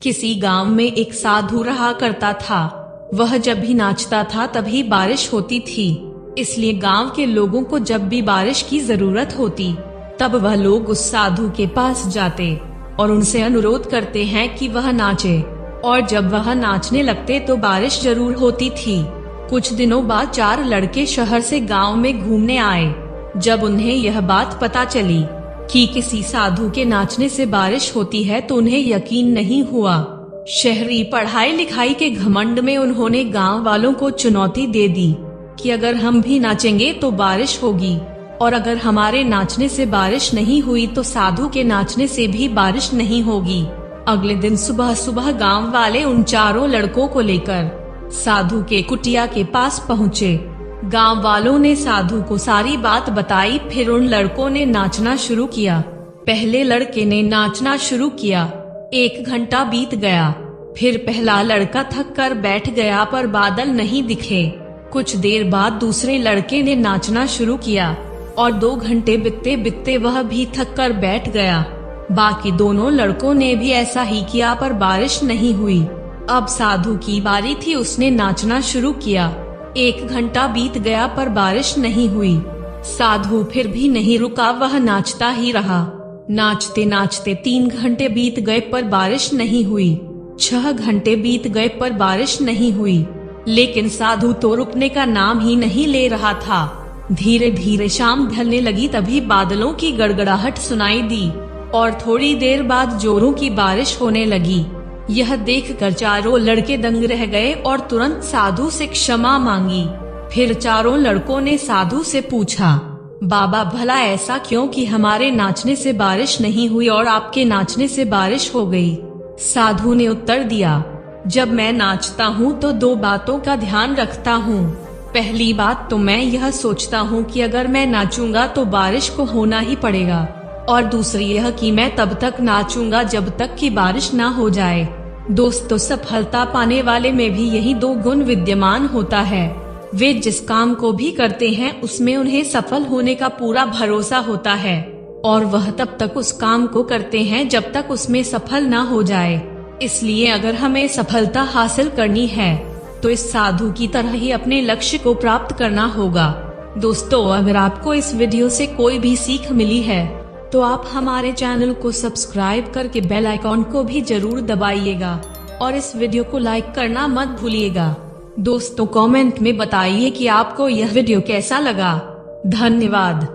किसी गांव में एक साधु रहा करता था। वह जब भी नाचता था तभी बारिश होती थी। इसलिए गांव के लोगों को जब भी बारिश की जरूरत होती तब वह लोग उस साधु के पास जाते और उनसे अनुरोध करते हैं कि वह नाचे। और जब वह नाचने लगते तो बारिश जरूर होती थी। कुछ दिनों बाद 4 लड़के शहर से गांव में घूमने आए। जब उन्हें यह बात पता चली कि किसी साधु के नाचने से बारिश होती है तो उन्हें यकीन नहीं हुआ। शहरी पढ़ाई लिखाई के घमंड में उन्होंने गांव वालों को चुनौती दे दी कि अगर हम भी नाचेंगे तो बारिश होगी, और अगर हमारे नाचने से बारिश नहीं हुई तो साधु के नाचने से भी बारिश नहीं होगी। अगले दिन सुबह सुबह गांव वाले उन 4 लड़कों को लेकर साधु के कुटिया के पास पहुँचे। गांव वालों ने साधु को सारी बात बताई। फिर उन लड़कों ने नाचना शुरू किया। पहले लड़के ने नाचना शुरू किया। 1 घंटा बीत गया। फिर पहला लड़का थक कर बैठ गया पर बादल नहीं दिखे। कुछ देर बाद दूसरे लड़के ने नाचना शुरू किया और 2 घंटे बीतते बीतते वह भी थक कर बैठ गया। बाकी दोनों लड़कों ने भी ऐसा ही किया पर बारिश नहीं हुई। अब साधु की बारी थी। उसने नाचना शुरू किया। 1 घंटा बीत गया पर बारिश नहीं हुई। साधु फिर भी नहीं रुका, वह नाचता ही रहा। नाचते नाचते 3 घंटे बीत गए पर बारिश नहीं हुई। 6 घंटे बीत गए पर बारिश नहीं हुई। लेकिन साधु तो रुकने का नाम ही नहीं ले रहा था। धीरे धीरे शाम ढलने लगी। तभी बादलों की गड़गड़ाहट सुनाई दी और थोड़ी देर बाद जोरों की बारिश होने लगी। यह देखकर 4 लड़के दंग रह गए और तुरंत साधु से क्षमा मांगी। फिर 4 लड़कों ने साधु से पूछा, बाबा भला ऐसा क्यों कि हमारे नाचने से बारिश नहीं हुई और आपके नाचने से बारिश हो गई? साधु ने उत्तर दिया, जब मैं नाचता हूँ तो 2 बातों का ध्यान रखता हूँ। पहली बात तो मैं यह सोचता हूँ कि अगर मैं नाचूंगा तो बारिश को होना ही पड़ेगा, और दूसरी यह कि मैं तब तक नाचूंगा जब तक कि बारिश ना हो जाए। दोस्तों, सफलता पाने वाले में भी यही 2 गुण विद्यमान होता है। वे जिस काम को भी करते हैं उसमें उन्हें सफल होने का पूरा भरोसा होता है, और वह तब तक उस काम को करते हैं जब तक उसमें सफल ना हो जाए। इसलिए अगर हमें सफलता हासिल करनी है तो इस साधु की तरह ही अपने लक्ष्य को प्राप्त करना होगा। दोस्तों, अगर आपको इस वीडियो से कोई भी सीख मिली है तो आप हमारे चैनल को सब्सक्राइब करके बेल आइकॉन को भी जरूर दबाइएगा और इस वीडियो को लाइक करना मत भूलिएगा। दोस्तों, कमेंट में बताइए कि आपको यह वीडियो कैसा लगा। धन्यवाद।